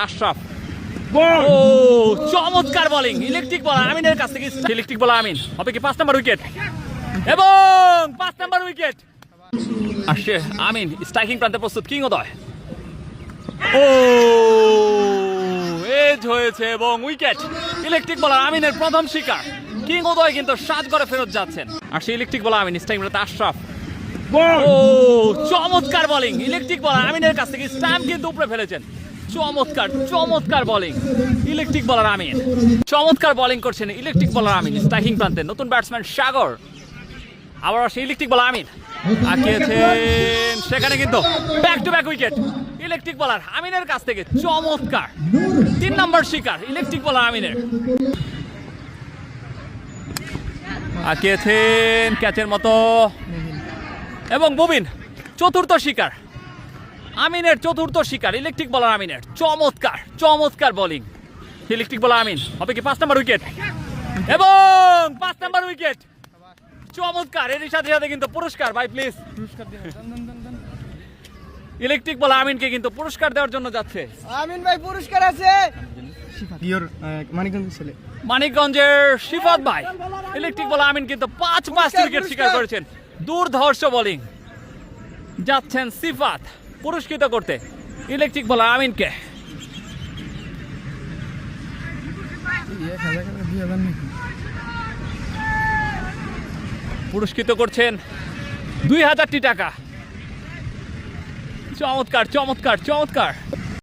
আশরাফ ও চমৎকার bowling electric বলার আমিনের কাছ থেকে ইলেকট্রিক বলার আমিন হবে কি 5 নম্বর উইকেট এবং 5 নম্বর উইকেট আসছে আমিন স্ট্রাইকিং প্রান্তে প্রস্তুত কিংওদয় ও এজ হয়েছে এবং উইকেট ইলেকট্রিক বলার আমিনের প্রথম শিকার কিংওদয় কিন্তু 7 করে ফেরত যাচ্ছেন আর সেই ইলেকট্রিক বলার আমিন স্ট্রাইকিং প্রান্তে আশরাফ ও চমৎকার বোলিং ইলেকট্রিক বলার আমিনের কাছ থেকে স্ট্যাম্প কিন্তু উপরে ফেলেছেন চমৎকার চমৎকার বোলিং ইলেকট্রিক বলার আমিন চমৎকার বোলিং করছেন ইলেকট্রিক বলার আমিন স্ট্রাইকিং প্রান্তে নতুন ব্যাটসম্যান সাগর আবার সেই ইলেকট্রিক বলার আমিন আঁকিয়েছেন সেখানে কিন্তু back to back wicket electric বলার আমিনের কাছ থেকে চমৎকার 3 নম্বর শিকার ইলেকট্রিক বলার আমিনের আঁকিয়েছেন ক্যাচের মতো এবং মুবিন চতুর্থ শিকার আমিনের চতুর্থ শিকার ইলেকট্রিক বলার আমিনের চমৎকার চমৎকার বোলিং ইলেকট্রিক বলার আমিন হবে কি 5 নম্বর উইকেট এবং 5 নম্বর উইকেট চমৎকার এর সাথে সাথে কিন্তু পুরস্কার ভাই প্লিজ ইলেকট্রিক বলার আমিনকে কিন্তু পুরস্কার দেওয়ার জন্য যাচ্ছে আমিন ভাই পুরস্কার আছে পিওর মানিকগঞ্জের শিফাত ভাই ইলেকট্রিক বলার আমিন কিন্তু 5 উইকেট শিকার করেছেন দুর্ধর্ষ বোলিং যাচ্ছেন সিফাত পুরস্কৃত করতে ইলেকট্রিক বলার আমিনকে পুরস্কৃত করছেন 2000টি টাকা চমৎকার চমৎকার চমৎকার